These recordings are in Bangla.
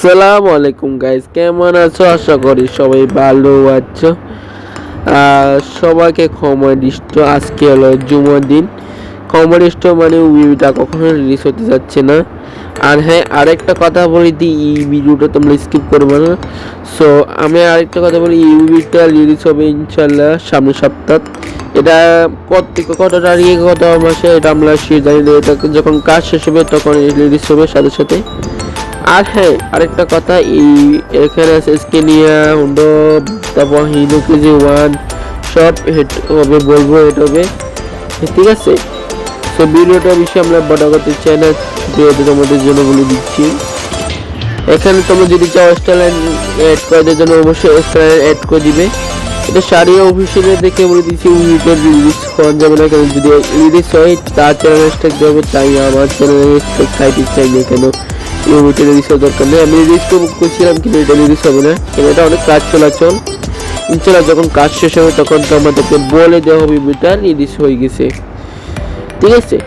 আসসালামু আলাইকুম গাইস, কেমন আছো? আশা করি সবাই ভালো আছো। সবাইকে ক্ষমাদৃষ্ট। আজকে হলো জুমার দিন। ক্ষমাদৃষ্ট মানে ভিডিওটা কখনো রিলিজ হতে যাচ্ছে না। আর হ্যাঁ, আরেকটা কথা বলি দিই, এই ভিডিওটা তোমরা স্কিপ করবে না। সো আমি আরেকটা কথা বলি, এই ভিডিওটা রিলিজ হবে ইনশাল্লাহ সামনের সপ্তাহ। এটা কত তারিখে কত মাসে এটা আমরা সে জানি না। এটা যখন কাজ শেষ হবে তখন রিলিজ হবে সাথে সাথে। আর হ্যাঁ, আরেকটা কথা, এই এখানে আছে স্কেনিয়া হুন্ডো, তারপর হিনো কেজি ওয়ান সব হেড হবে, বলবো হেড হবে, ঠিক আছে। সো ভিডিওটা বিষয়ে আমরা বড় করতে চাই না, যেহেতু তোমাদের জন্য বলে দিচ্ছি। এখানে তোমরা যদি চাও স্টাইলাইন অ্যাড করে দেওয়ার জন্য অবশ্যই স্টাইলাইন অ্যাড করে দিবে। এটা সারিয়া অফিসিয়ালে দেখে বলে দিচ্ছি, উইকের রিলিজ করা যাবে না, কেন যদি রিলিজ হয় তার চ্যানেল স্টেক যাবে, তাই আমার চ্যানেলে স্টেক খাইতে চাই না। কেন ইউনিটে রিলিজ হওয়ার দরকার নেই। আমি রিলিজ করছিলাম কিন্তু এটা রিলিজ হবে না, কেন এটা অনেক কাজ চলাচল। ইনশাল্লাহ যখন কাজ শেষ হবে তখন তো আমাদেরকে বলে দেওয়া হবে মুভিটা রিলিজ হয়ে গেছে, ঠিক আছে।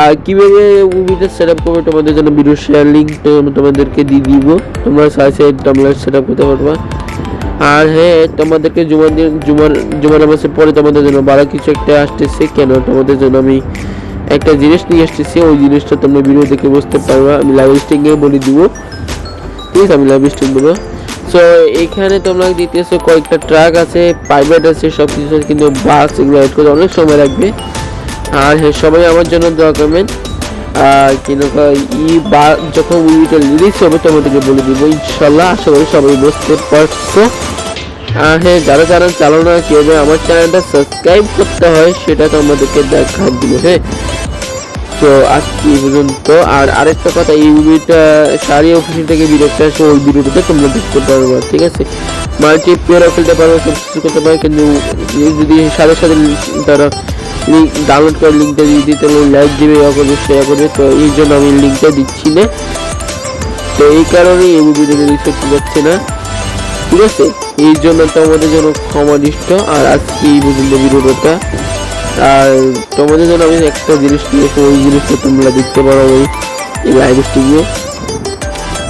আর কীভাবে মুভিটা সেট আপ করবে তোমাদের জন্য ভিডিও শেয়ার লিঙ্ক তোমাদেরকে দিয়ে দিব, তোমরা সাইসে তোমরা সেট আপ করতে পারবা। আর হ্যাঁ, তোমাদেরকে জুমার নামাজের পরে তোমাদের জন্য ভালো কিছু একটা আসতেছে, কেন তোমাদের জন্য আমি একটা জিনিস নিয়ে আসতেছি। ওই জিনিসটা তোমরা ভিডিও দেখে বুঝতে পারবা। আমি লাইভ স্ট্রিমে বলে দিব, ঠিক আছে, আমি লাইভ স্ট্রিম দেবো। সো এইখানে তোমরা দিতেছো কয়েকটা ট্রাক আছে, প্রাইভেট আছে, সব কিছু আছে, কিন্তু বাস এগুলো অ্যাড করতে অনেক সময় লাগবে। আর হ্যাঁ, সবাই আমার জন্য দোয়া করবেন। আর কিন্তু যখন মুভিটা রিলিজ হবে তোমাদেরকে বলে দিব ইনশাল্লাহ। আশা করি সবাই বুঝতে পারছো। আর হ্যাঁ, যারা চালো না কীভাবে আমার চ্যানেলটা সাবস্ক্রাইব করতে হয় সেটা তোমাদেরকে দেখা দিব, হ্যাঁ। তো আজকে এই পর্যন্ত। আর আরেকটা কথা, এই মুভিটা সারি অফিসিয়াল থেকে ভিডিওটা আসে, ওই ভিডিওটাতে তোমরা দেখতে পারবো, ঠিক আছে। মাল্টি প্লেয়ারও খেলতে পারবো, সব কিছু করতে পারো, কিন্তু যদি সাথে সাথে তারা লিঙ্ক ডাউনলোড করে লিঙ্কটা দিয়ে দিতে লাইক দিবে, করবে, শেয়ার করবে। তো এই জন্য আমি লিঙ্কটা দিচ্ছি না, তো এই কারণে এই মুভিটা রিলিজ করতে যাচ্ছে না, ঠিক আছে। এই জন্য তোমাদের জন্য ক্ষমাদৃষ্ট। আর আজকে এই পর্যন্ত ভিডিওটা। আর তোমাদের জন্য আমি একটা জিনিস নিয়েছি, ওই জিনিসটা তোমরা দেখতে পারো ওই লাইভ স্ট্রিমে।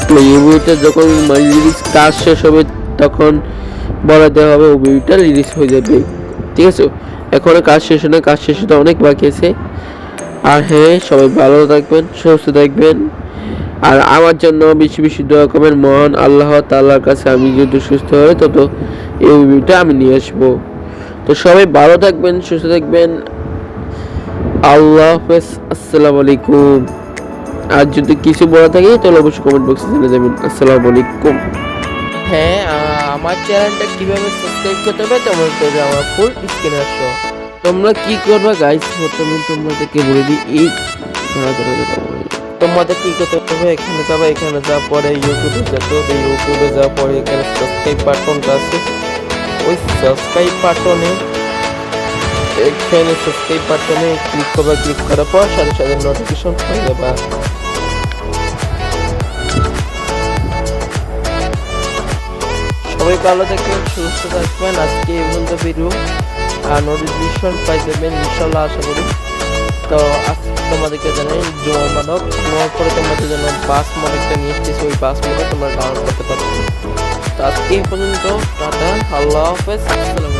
তো এই বইটা যখন রিলিজ কাজ শেষ হবে তখন বলা দেওয়া হবে, ওই বইটা রিলিজ হয়ে যাবে, ঠিক আছে। এখনো কাজ শেষ না, কাজ শেষ হতে অনেক বাকি আছে। আর হ্যাঁ, সবাই ভালো থাকবেন, সুস্থ থাকবেন। আর আমার জন্য বেশি বেশি দোয়া করবেন মহান আল্লাহ তাআলার কাছে। আমি যত সুস্থ হয় তত এই মুভিটা আমি নিয়ে আসবো। তো সবাই ভালো থাকবেন, সুস্থ থাকবেন। আল্লাহ হাফেজ, আসসালামু আলাইকুম। আর যদি কিছু বলা থাকে তাহলে অবশ্যই কমেন্ট বক্সে জানিয়ে যাবেন। আসসালামু আলাইকুম। হ্যাঁ, আমার চ্যানেলটা কিভাবে সাবস্ক্রাইব করতে হবে তোমাদের আমার ফুল স্ক্রিনে আসো। তোমরা কি করবা গাইস, প্রথমে তোমাদেরকে বলে দিই, এই তোমাদের কি করতে হবে, এখানে যাবা, এখানে যাওয়ার পরে ইউটিউবে যেতে হবে, ইউটিউবে যাওয়ার পরে এখানে সাবস্ক্রাইব বাটনটা আছে, ওই সাবস্ক্রাইব বাটনে এখানে সাবস্ক্রাইব বাটনে ক্লিক করবা। ক্লিক করার পর সাথে সাথে নোটিফিকেশন হয়ে যাবে। সবাই ভালো থাকবেন, সুস্থ থাকবেন। আজকে এই পর্যন্ত ভিডিও আর নোটিফিকেশন পাই যাবেন ইনশাল্লাহ, আশা করি। তো আজকে তোমাদেরকে জানাই জুমা মানব, জুমার পরে তোমাদের জন্য বাস মোড একটা নিয়ে এসেছি, ওই বাস মোডে তোমরা ডাউনলোড করতে পারছো। তো আজকে এই পর্যন্ত, টাটা, আল্লাহ হাফেজ, আসসালামু আলাইকুম।